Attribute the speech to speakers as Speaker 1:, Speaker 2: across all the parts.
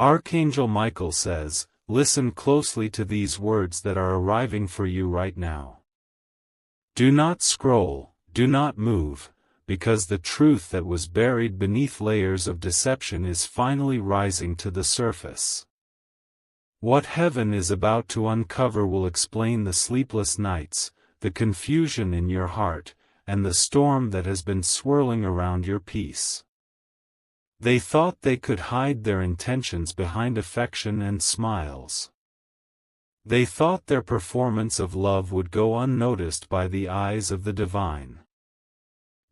Speaker 1: Archangel Michael says, listen closely to these words that are arriving for you right now. Do not scroll, do not move, because the truth that was buried beneath layers of deception is finally rising to the surface. What heaven is about to uncover will explain the sleepless nights, the confusion in your heart, and the storm that has been swirling around your peace. They thought they could hide their intentions behind affection and smiles. They thought their performance of love would go unnoticed by the eyes of the divine.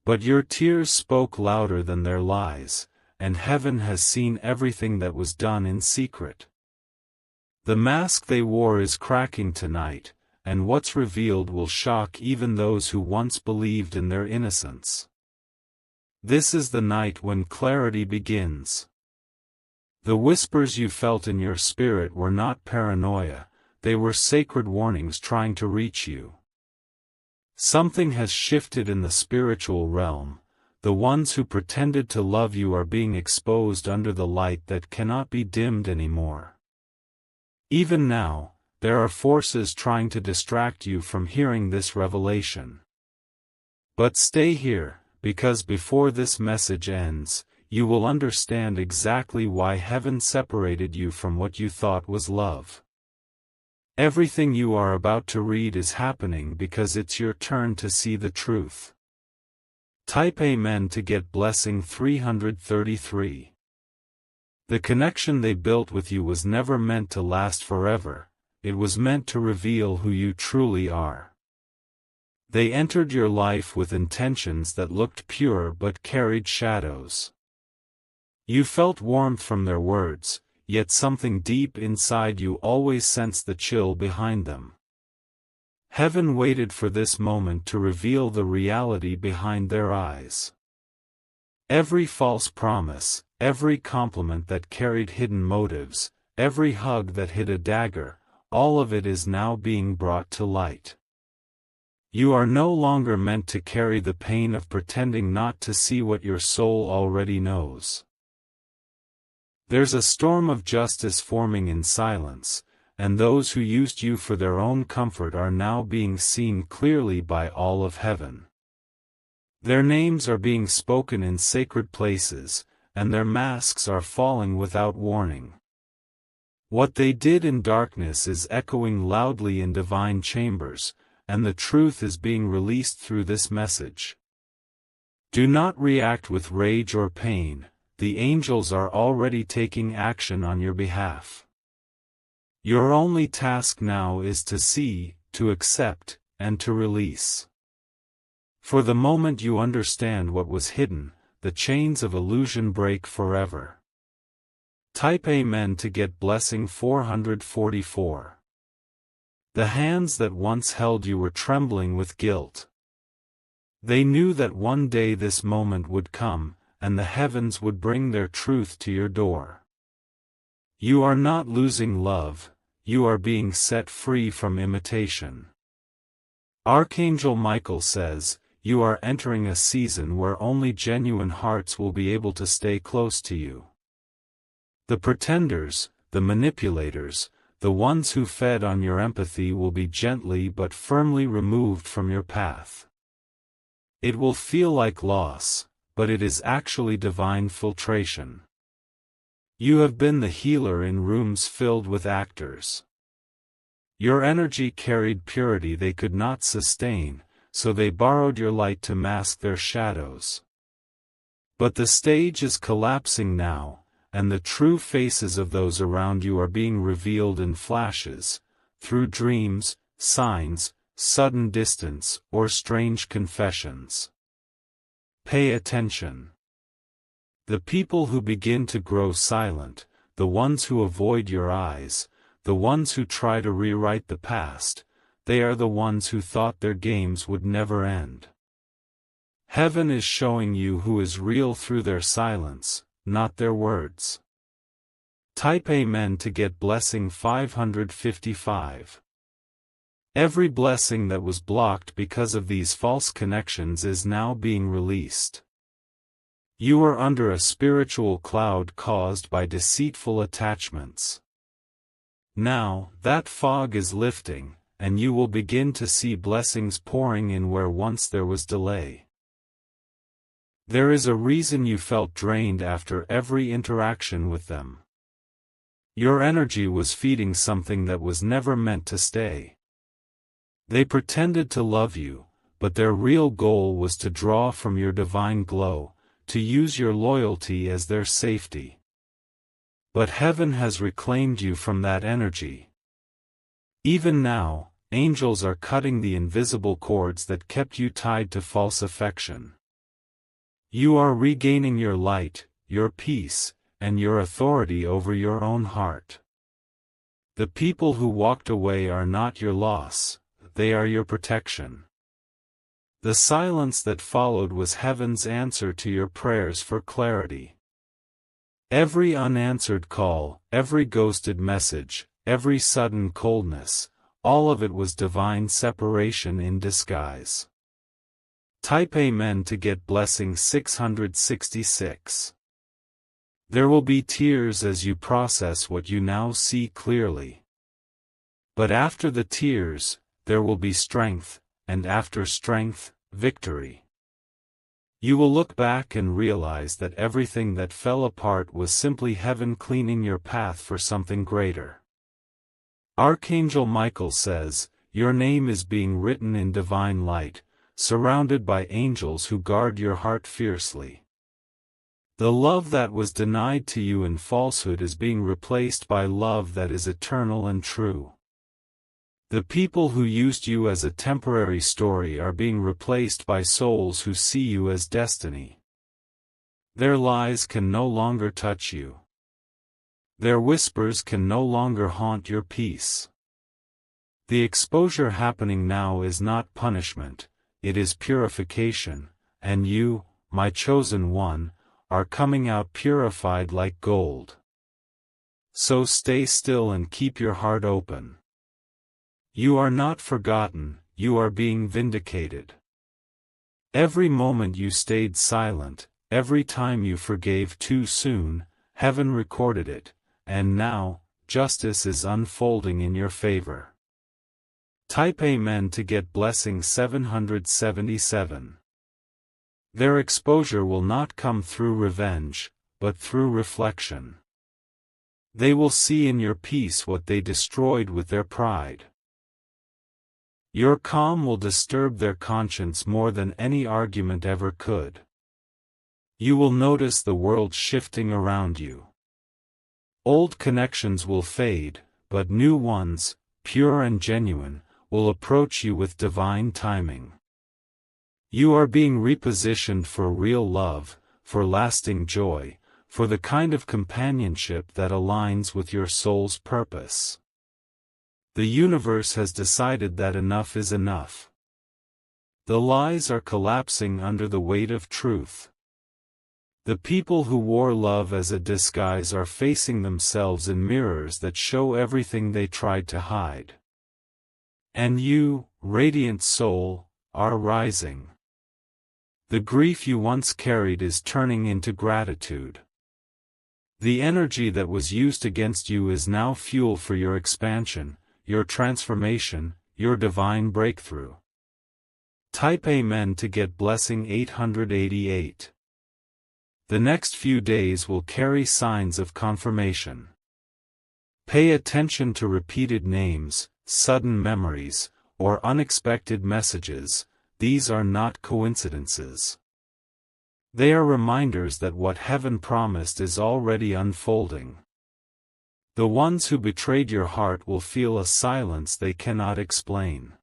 Speaker 1: But your tears spoke louder than their lies, and heaven has seen everything that was done in secret. The mask they wore is cracking tonight, and what's revealed will shock even those who once believed in their innocence. This is the night when clarity begins. The whispers you felt in your spirit were not paranoia, they were sacred warnings trying to reach you. Something has shifted in the spiritual realm. The ones who pretended to love you are being exposed under the light that cannot be dimmed anymore. Even now, there are forces trying to distract you from hearing this revelation. But stay here, because before this message ends, you will understand exactly why heaven separated you from what you thought was love. Everything you are about to read is happening because it's your turn to see the truth. Type Amen to get blessing 333. The connection they built with you was never meant to last forever, it was meant to reveal who you truly are. They entered your life with intentions that looked pure but carried shadows. You felt warmth from their words, yet something deep inside you always sensed the chill behind them. Heaven waited for this moment to reveal the reality behind their eyes. Every false promise, every compliment that carried hidden motives, every hug that hid a dagger, all of it is now being brought to light. You are no longer meant to carry the pain of pretending not to see what your soul already knows. There's a storm of justice forming in silence, and those who used you for their own comfort are now being seen clearly by all of heaven. Their names are being spoken in sacred places, and their masks are falling without warning. What they did in darkness is echoing loudly in divine chambers, and the truth is being released through this message. Do not react with rage or pain, the angels are already taking action on your behalf. Your only task now is to see, to accept, and to release. For the moment you understand what was hidden, the chains of illusion break forever. Type Amen to get blessing 444. The hands that once held you were trembling with guilt. They knew that one day this moment would come, and the heavens would bring their truth to your door. You are not losing love, you are being set free from imitation. Archangel Michael says, you are entering a season where only genuine hearts will be able to stay close to you. The pretenders, the manipulators, the ones who fed on your empathy will be gently but firmly removed from your path. It will feel like loss, but it is actually divine filtration. You have been the healer in rooms filled with actors. Your energy carried purity they could not sustain, so they borrowed your light to mask their shadows. But the stage is collapsing now, and the true faces of those around you are being revealed in flashes, through dreams, signs, sudden distance, or strange confessions. Pay attention. The people who begin to grow silent, the ones who avoid your eyes, the ones who try to rewrite the past, they are the ones who thought their games would never end. Heaven is showing you who is real through their silence, not their words. Type Amen to get blessing 555. Every blessing that was blocked because of these false connections is now being released. You are under a spiritual cloud caused by deceitful attachments. Now, that fog is lifting, and you will begin to see blessings pouring in where once there was delay. There is a reason you felt drained after every interaction with them. Your energy was feeding something that was never meant to stay. They pretended to love you, but their real goal was to draw from your divine glow, to use your loyalty as their safety. But heaven has reclaimed you from that energy. Even now, angels are cutting the invisible cords that kept you tied to false affection. You are regaining your light, your peace, and your authority over your own heart. The people who walked away are not your loss, they are your protection. The silence that followed was heaven's answer to your prayers for clarity. Every unanswered call, every ghosted message, every sudden coldness, all of it was divine separation in disguise. Type Amen to get blessing 666. There will be tears as you process what you now see clearly. But after the tears, there will be strength, and after strength, victory. You will look back and realize that everything that fell apart was simply heaven cleaning your path for something greater. Archangel Michael says, your name is being written in divine light, surrounded by angels who guard your heart fiercely. The love that was denied to you in falsehood is being replaced by love that is eternal and true. The people who used you as a temporary story are being replaced by souls who see you as destiny. Their lies can no longer touch you. Their whispers can no longer haunt your peace. The exposure happening now is not punishment, it is purification, and you, my chosen one, are coming out purified like gold. So stay still and keep your heart open. You are not forgotten, you are being vindicated. Every moment you stayed silent, every time you forgave too soon, heaven recorded it, and now, justice is unfolding in your favor. Type Amen to get blessing 777. Their exposure will not come through revenge, but through reflection. They will see in your peace what they destroyed with their pride. Your calm will disturb their conscience more than any argument ever could. You will notice the world shifting around you. Old connections will fade, but new ones, pure and genuine, will approach you with divine timing. You are being repositioned for real love, for lasting joy, for the kind of companionship that aligns with your soul's purpose. The universe has decided that enough is enough. The lies are collapsing under the weight of truth. The people who wore love as a disguise are facing themselves in mirrors that show everything they tried to hide. And you, radiant soul, are rising. The grief you once carried is turning into gratitude. The energy that was used against you is now fuel for your expansion, your transformation, your divine breakthrough. Type Amen to get blessing 888. The next few days will carry signs of confirmation. Pay attention to repeated names, sudden memories, or unexpected messages. These are not coincidences. They are reminders that what heaven promised is already unfolding. The ones who betrayed your heart will feel a silence they cannot explain.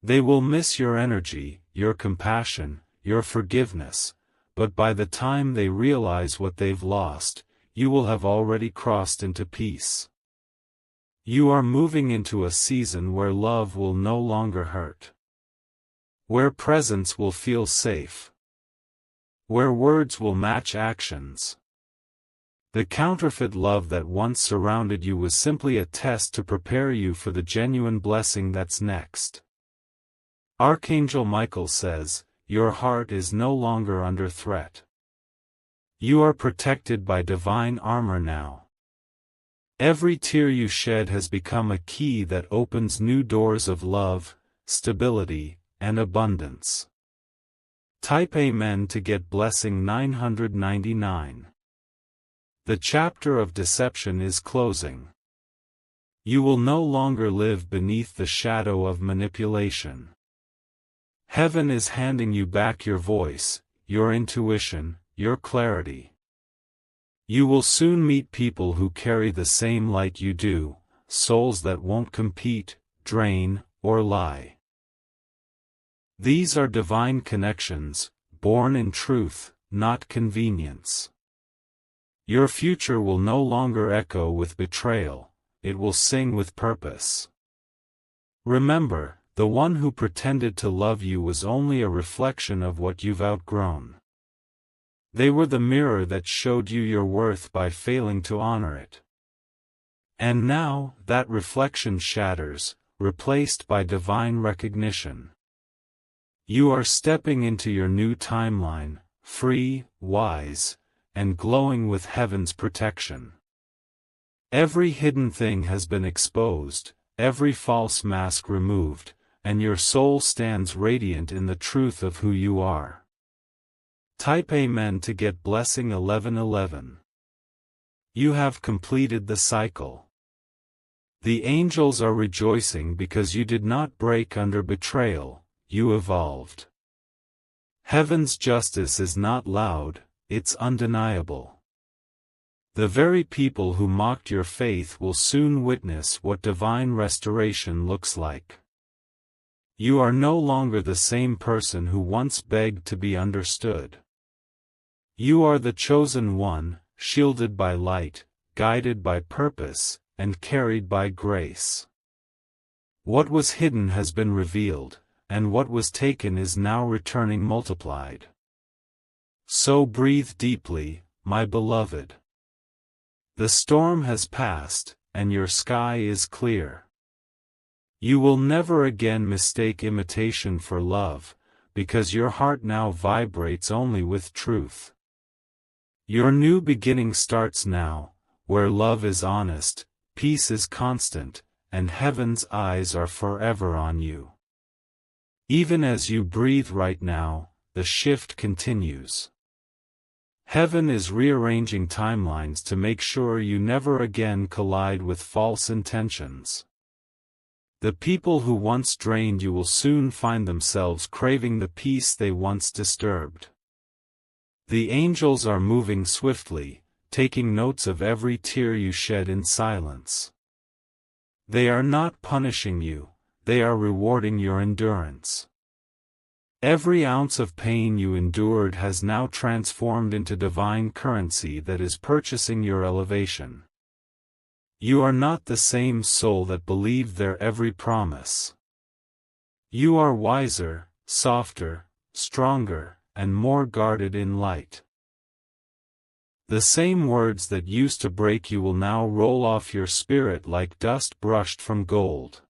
Speaker 1: They will miss your energy, your compassion, your forgiveness, but by the time they realize what they've lost, you will have already crossed into peace. You are moving into a season where love will no longer hurt. Where presence will feel safe. Where words will match actions. The counterfeit love that once surrounded you was simply a test to prepare you for the genuine blessing that's next. Archangel Michael says, your heart is no longer under threat. You are protected by divine armor now. Every tear you shed has become a key that opens new doors of love, stability, and abundance. Type Amen to get blessing 999. The chapter of deception is closing. You will no longer live beneath the shadow of manipulation. Heaven is handing you back your voice, your intuition, your clarity. You will soon meet people who carry the same light you do, souls that won't compete, drain, or lie. These are divine connections, born in truth, not convenience. Your future will no longer echo with betrayal, it will sing with purpose. Remember, the one who pretended to love you was only a reflection of what you've outgrown. They were the mirror that showed you your worth by failing to honor it. And now, that reflection shatters, replaced by divine recognition. You are stepping into your new timeline, free, wise, and glowing with heaven's protection. Every hidden thing has been exposed, every false mask removed, and your soul stands radiant in the truth of who you are. Type Amen to get blessing 1111. You have completed the cycle. The angels are rejoicing because you did not break under betrayal, you evolved. Heaven's justice is not loud, it's undeniable. The very people who mocked your faith will soon witness what divine restoration looks like. You are no longer the same person who once begged to be understood. You are the chosen one, shielded by light, guided by purpose, and carried by grace. What was hidden has been revealed, and what was taken is now returning multiplied. So breathe deeply, my beloved. The storm has passed, and your sky is clear. You will never again mistake imitation for love, because your heart now vibrates only with truth. Your new beginning starts now, where love is honest, peace is constant, and heaven's eyes are forever on you. Even as you breathe right now, the shift continues. Heaven is rearranging timelines to make sure you never again collide with false intentions. The people who once drained you will soon find themselves craving the peace they once disturbed. The angels are moving swiftly, taking notes of every tear you shed in silence. They are not punishing you, they are rewarding your endurance. Every ounce of pain you endured has now transformed into divine currency that is purchasing your elevation. You are not the same soul that believed their every promise. You are wiser, softer, stronger, and more guarded in light. The same words that used to break you will now roll off your spirit like dust brushed from gold.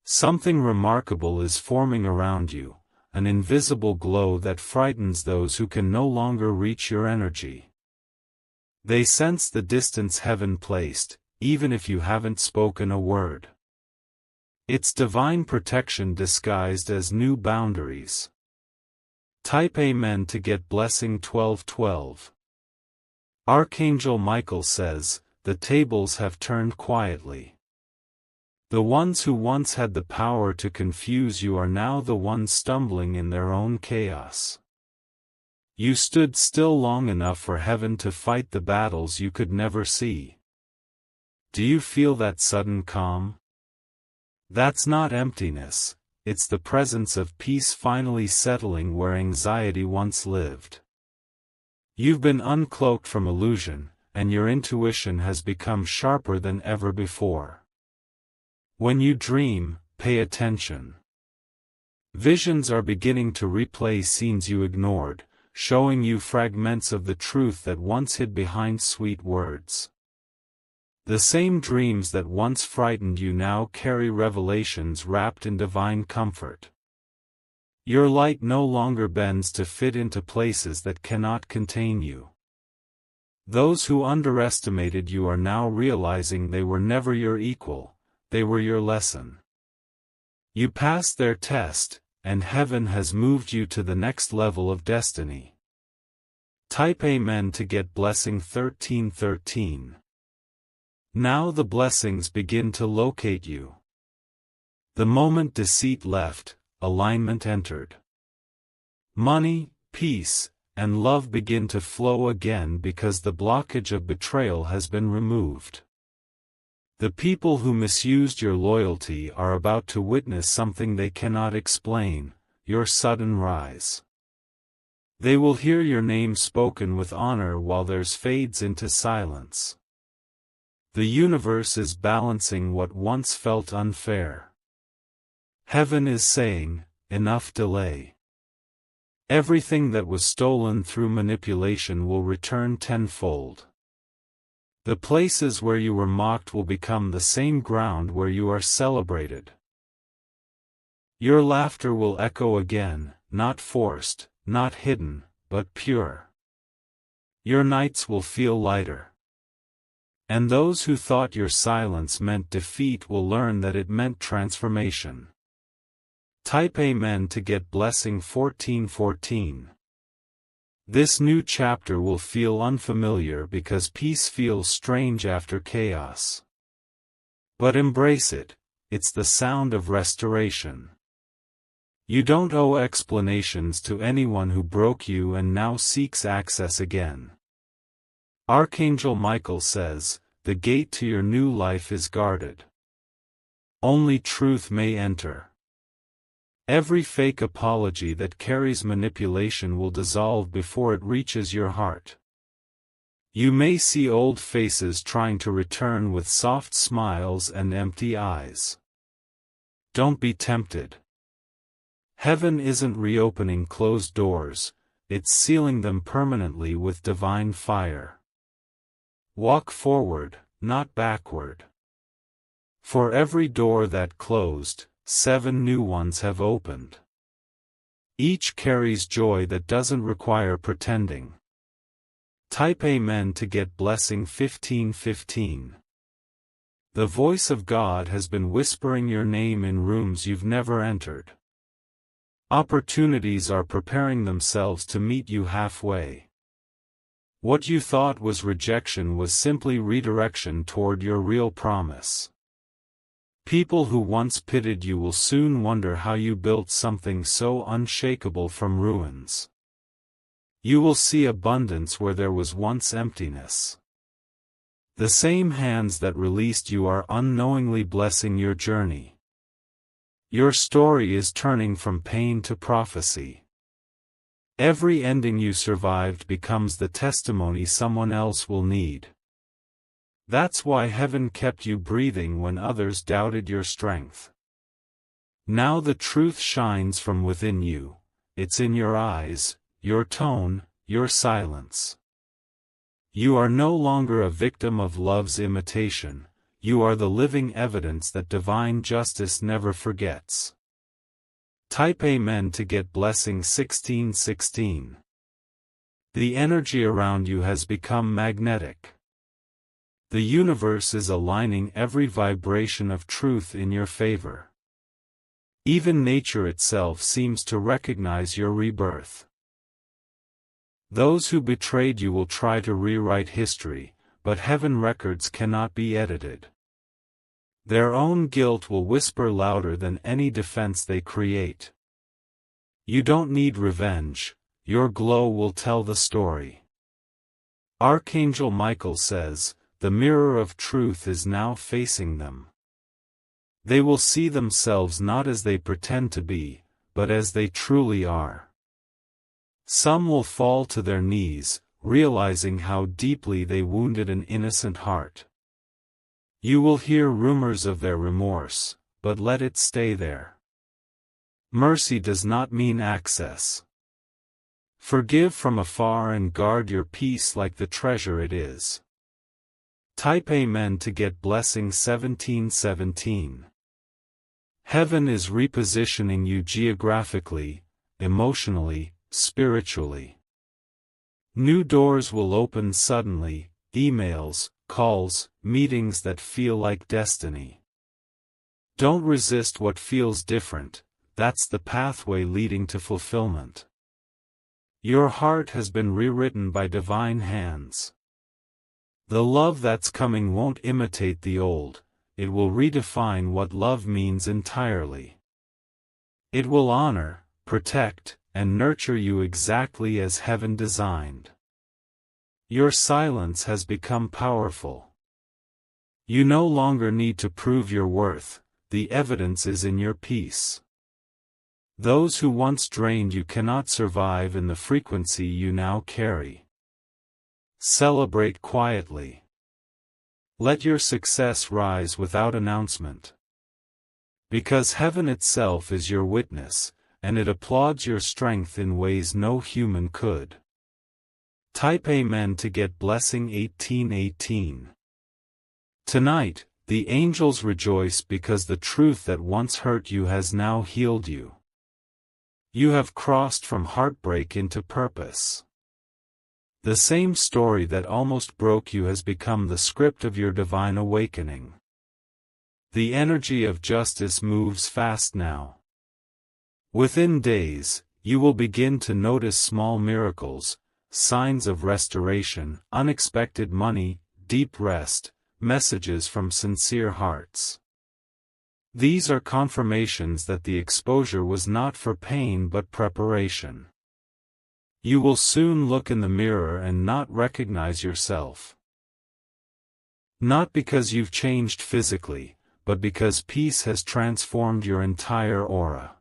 Speaker 1: Something remarkable is forming around you, an invisible glow that frightens those who can no longer reach your energy. They sense the distance heaven placed, even if you haven't spoken a word. It's divine protection disguised as new boundaries. Type Amen to get blessing 1212. Archangel Michael says, the tables have turned quietly. The ones who once had the power to confuse you are now the ones stumbling in their own chaos. You stood still long enough for heaven to fight the battles you could never see. Do you feel that sudden calm? That's not emptiness, it's the presence of peace finally settling where anxiety once lived. You've been uncloaked from illusion, and your intuition has become sharper than ever before. When you dream, pay attention. Visions are beginning to replay scenes you ignored, showing you fragments of the truth that once hid behind sweet words. The same dreams that once frightened you now carry revelations wrapped in divine comfort. Your light no longer bends to fit into places that cannot contain you. Those who underestimated you are now realizing they were never your equal, they were your lesson. You passed their test, and heaven has moved you to the next level of destiny. Type Amen to get blessing 1313. Now the blessings begin to locate you. The moment deceit left, alignment entered. Money, peace, and love begin to flow again because the blockage of betrayal has been removed. The people who misused your loyalty are about to witness something they cannot explain, your sudden rise. They will hear your name spoken with honor while theirs fades into silence. The universe is balancing what once felt unfair. Heaven is saying, enough delay. Everything that was stolen through manipulation will return tenfold. The places where you were mocked will become the same ground where you are celebrated. Your laughter will echo again, not forced, not hidden, but pure. Your nights will feel lighter. And those who thought your silence meant defeat will learn that it meant transformation. Type Amen to get blessing 1414. This new chapter will feel unfamiliar because peace feels strange after chaos. But embrace it, it's the sound of restoration. You don't owe explanations to anyone who broke you and now seeks access again. Archangel Michael says, the gate to your new life is guarded. Only truth may enter. Every fake apology that carries manipulation will dissolve before it reaches your heart. You may see old faces trying to return with soft smiles and empty eyes. Don't be tempted. Heaven isn't reopening closed doors, it's sealing them permanently with divine fire. Walk forward, not backward. For every door that closed, 7 new ones have opened. Each carries joy that doesn't require pretending. Type Amen to get blessing 1515. The voice of God has been whispering your name in rooms you've never entered. Opportunities are preparing themselves to meet you halfway. What you thought was rejection was simply redirection toward your real promise. People who once pitied you will soon wonder how you built something so unshakable from ruins. You will see abundance where there was once emptiness. The same hands that released you are unknowingly blessing your journey. Your story is turning from pain to prophecy. Every ending you survived becomes the testimony someone else will need. That's why heaven kept you breathing when others doubted your strength. Now the truth shines from within you, it's in your eyes, your tone, your silence. You are no longer a victim of love's imitation, you are the living evidence that divine justice never forgets. Type Amen to get blessing 1616. The energy around you has become magnetic. The universe is aligning every vibration of truth in your favor. Even nature itself seems to recognize your rebirth. Those who betrayed you will try to rewrite history, but heaven records cannot be edited. Their own guilt will whisper louder than any defense they create. You don't need revenge, your glow will tell the story. Archangel Michael says, the mirror of truth is now facing them. They will see themselves not as they pretend to be, but as they truly are. Some will fall to their knees, realizing how deeply they wounded an innocent heart. You will hear rumors of their remorse, but let it stay there. Mercy does not mean access. Forgive from afar and guard your peace like the treasure it is. Type Amen to get blessing 1717. Heaven is repositioning you geographically, emotionally, spiritually. New doors will open suddenly, emails, calls, meetings that feel like destiny. Don't resist what feels different, that's the pathway leading to fulfillment. Your heart has been rewritten by divine hands. The love that's coming won't imitate the old, it will redefine what love means entirely. It will honor, protect, and nurture you exactly as heaven designed. Your silence has become powerful. You no longer need to prove your worth, the evidence is in your peace. Those who once drained you cannot survive in the frequency you now carry. Celebrate quietly. Let your success rise without announcement. Because heaven itself is your witness, and it applauds your strength in ways no human could. Type Amen to get blessing 1818. Tonight, the angels rejoice because the truth that once hurt you has now healed you. You have crossed from heartbreak into purpose. The same story that almost broke you has become the script of your divine awakening. The energy of justice moves fast now. Within days, you will begin to notice small miracles, signs of restoration, unexpected money, deep rest, messages from sincere hearts. These are confirmations that the exposure was not for pain but preparation. You will soon look in the mirror and not recognize yourself. Not because you've changed physically, but because peace has transformed your entire aura.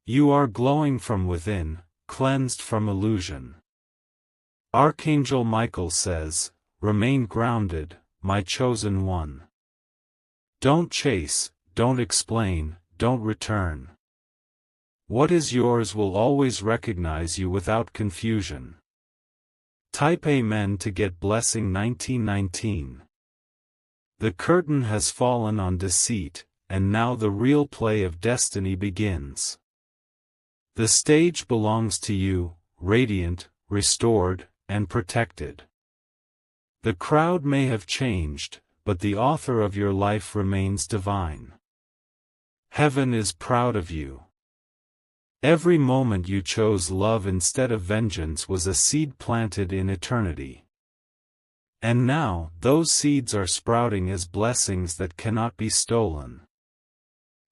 Speaker 1: You are glowing from within, cleansed from illusion. Archangel Michael says, "Remain grounded, my chosen one. Don't chase, don't explain, don't return. What is yours will always recognize you without confusion." Type Amen to get blessing 1919. The curtain has fallen on deceit, and now the real play of destiny begins. The stage belongs to you, radiant, restored, and protected. The crowd may have changed, but the author of your life remains divine. Heaven is proud of you. Every moment you chose love instead of vengeance was a seed planted in eternity. And now, those seeds are sprouting as blessings that cannot be stolen.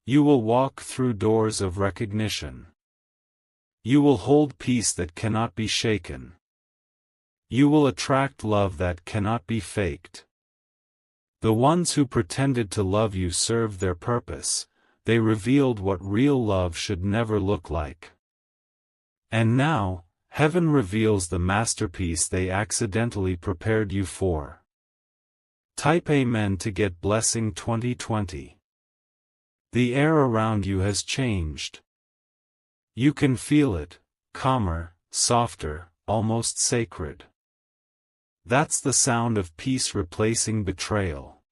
Speaker 1: You will walk through doors of recognition. You will hold peace that cannot be shaken. You will attract love that cannot be faked. The ones who pretended to love you served their purpose, they revealed what real love should never look like. And now, heaven reveals the masterpiece they accidentally prepared you for. Type Amen to get blessing 2020. The air around you has changed. You can feel it, calmer, softer, almost sacred. That's the sound of peace replacing betrayal.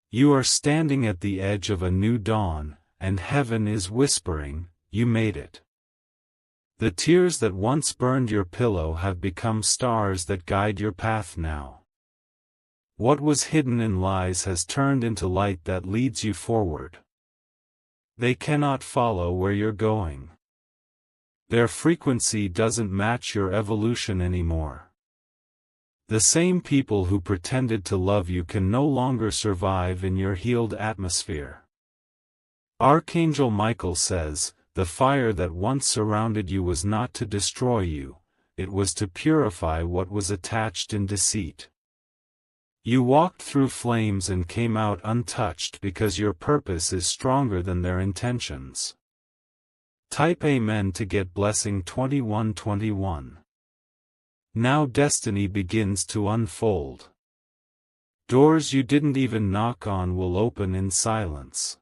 Speaker 1: You are standing at the edge of a new dawn, and heaven is whispering, "You made it." The tears that once burned your pillow have become stars that guide your path now. What was hidden in lies has turned into light that leads you forward. They cannot follow where you're going. Their frequency doesn't match your evolution anymore. The same people who pretended to love you can no longer survive in your healed atmosphere. Archangel Michael says, "The fire that once surrounded you was not to destroy you, it was to purify what was attached in deceit." You walked through flames and came out untouched because your purpose is stronger than their intentions. Type Amen to get blessing 2121. Now destiny begins to unfold. Doors you didn't even knock on will open in silence.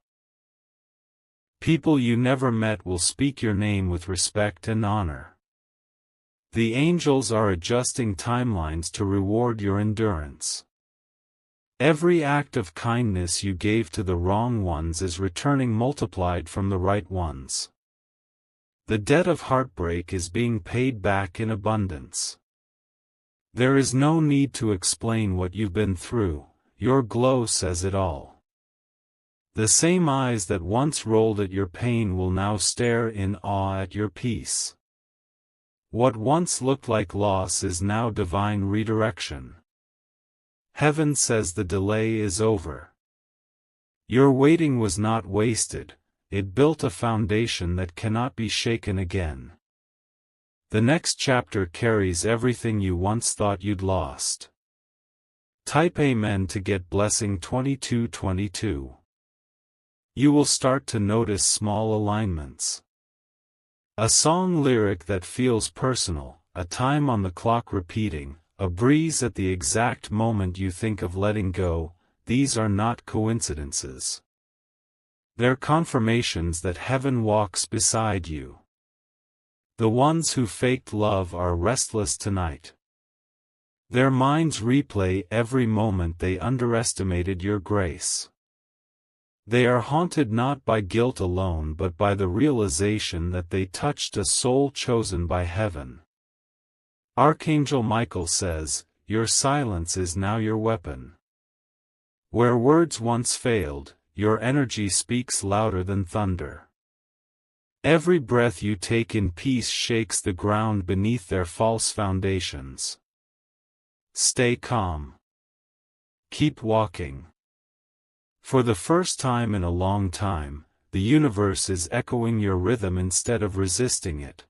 Speaker 1: People you never met will speak your name with respect and honor. The angels are adjusting timelines to reward your endurance. Every act of kindness you gave to the wrong ones is returning multiplied from the right ones. The debt of heartbreak is being paid back in abundance. There is no need to explain what you've been through, your glow says it all. The same eyes that once rolled at your pain will now stare in awe at your peace. What once looked like loss is now divine redirection. Heaven says the delay is over. Your waiting was not wasted, it built a foundation that cannot be shaken again. The next chapter carries everything you once thought you'd lost. Type Amen to get blessing 2222. You will start to notice small alignments. A song lyric that feels personal, a time on the clock repeating, a breeze at the exact moment you think of letting go. These are not coincidences. They're confirmations that heaven walks beside you. The ones who faked love are restless tonight. Their minds replay every moment they underestimated your grace. They are haunted not by guilt alone but by the realization that they touched a soul chosen by heaven. Archangel Michael says, your silence is now your weapon. Where words once failed, your energy speaks louder than thunder. Every breath you take in peace shakes the ground beneath their false foundations. Stay calm. Keep walking. For the first time in a long time, the universe is echoing your rhythm instead of resisting it.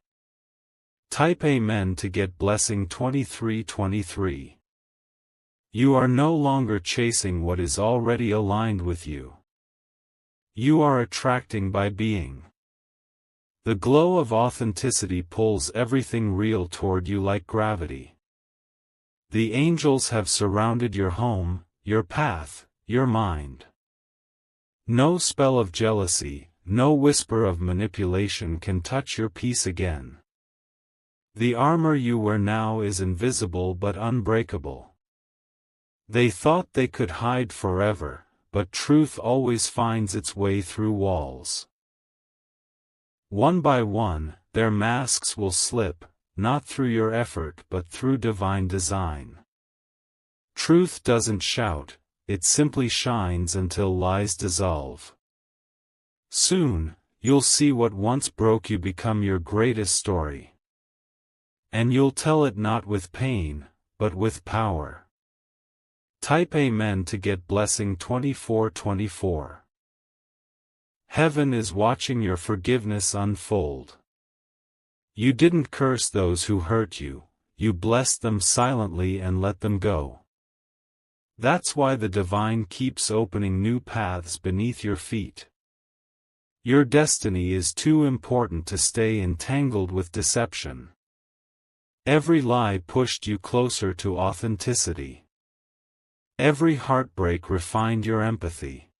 Speaker 1: Type Amen to get blessing 2323. You are no longer chasing what is already aligned with you. You are attracting by being. The glow of authenticity pulls everything real toward you like gravity. The angels have surrounded your home, your path, your mind. No spell of jealousy, no whisper of manipulation can touch your peace again. The armor you wear now is invisible but unbreakable. They thought they could hide forever, but truth always finds its way through walls. One by one, their masks will slip, not through your effort but through divine design. Truth doesn't shout, it simply shines until lies dissolve. Soon, you'll see what once broke you become your greatest story. And you'll tell it not with pain, but with power. Type Amen to get blessing 2424. Heaven is watching your forgiveness unfold. You didn't curse those who hurt you, you blessed them silently and let them go. That's why the divine keeps opening new paths beneath your feet. Your destiny is too important to stay entangled with deception. Every lie pushed you closer to authenticity. Every heartbreak refined your empathy.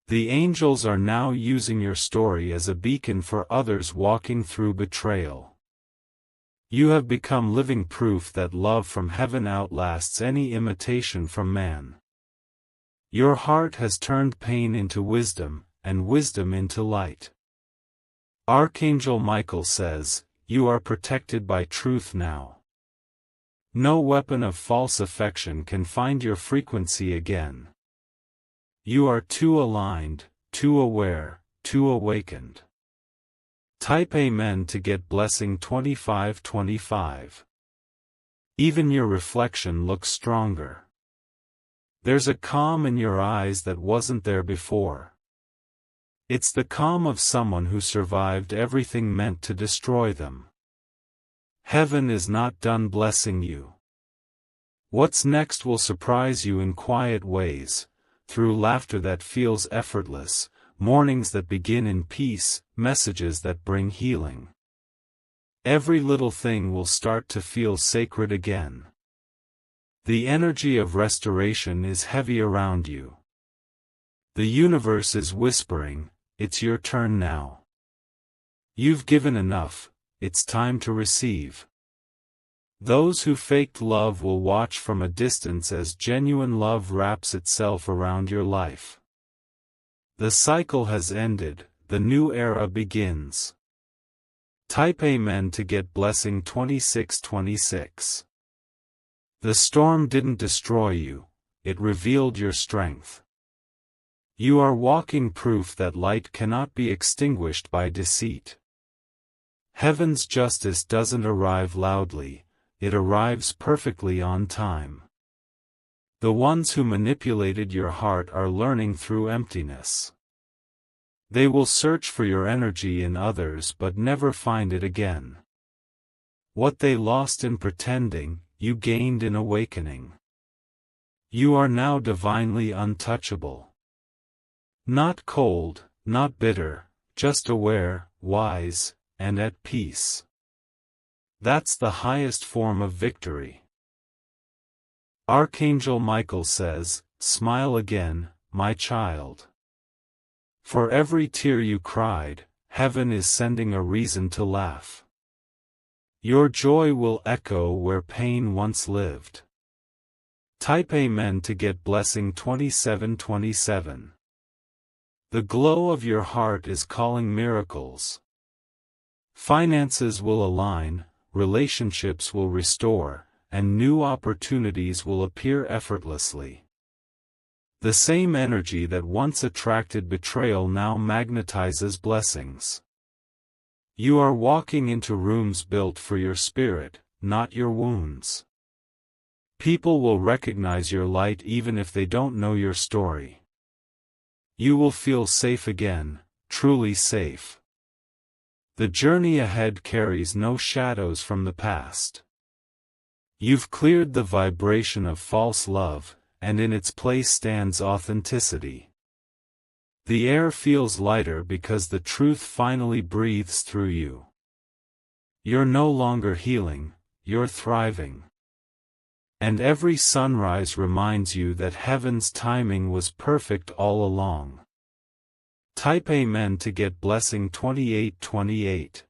Speaker 1: The angels are now using your story as a beacon for others walking through betrayal. You have become living proof that love from heaven outlasts any imitation from man. Your heart has turned pain into wisdom, and wisdom into light. Archangel Michael says, you are protected by truth now. No weapon of false affection can find your frequency again. You are too aligned, too aware, too awakened. Type Amen to get blessing 2525. Even your reflection looks stronger. There's a calm in your eyes that wasn't there before. It's the calm of someone who survived everything meant to destroy them. Heaven is not done blessing you. What's next will surprise you in quiet ways, through laughter that feels effortless, mornings that begin in peace, messages that bring healing. Every little thing will start to feel sacred again. The energy of restoration is heavy around you. The universe is whispering, it's your turn now. You've given enough, it's time to receive. Those who faked love will watch from a distance as genuine love wraps itself around your life. The cycle has ended, the new era begins. Type Amen to get blessing 2626. The storm didn't destroy you, it revealed your strength. You are walking proof that light cannot be extinguished by deceit. Heaven's justice doesn't arrive loudly, it arrives perfectly on time. The ones who manipulated your heart are learning through emptiness. They will search for your energy in others but never find it again. What they lost in pretending, you gained in awakening. You are now divinely untouchable. Not cold, not bitter, just aware, wise, and at peace. That's the highest form of victory. Archangel Michael says, "Smile again, my child. For every tear you cried, heaven is sending a reason to laugh. Your joy will echo where pain once lived." Type Amen to get blessing 2727. The glow of your heart is calling miracles. Finances will align, relationships will restore, and new opportunities will appear effortlessly. The same energy that once attracted betrayal now magnetizes blessings. You are walking into rooms built for your spirit, not your wounds. People will recognize your light even if they don't know your story. You will feel safe again, truly safe. The journey ahead carries no shadows from the past. You've cleared the vibration of false love, and in its place stands authenticity. The air feels lighter because the truth finally breathes through you. You're no longer healing, you're thriving. And every sunrise reminds you that heaven's timing was perfect all along. Type Amen to get blessing 2828.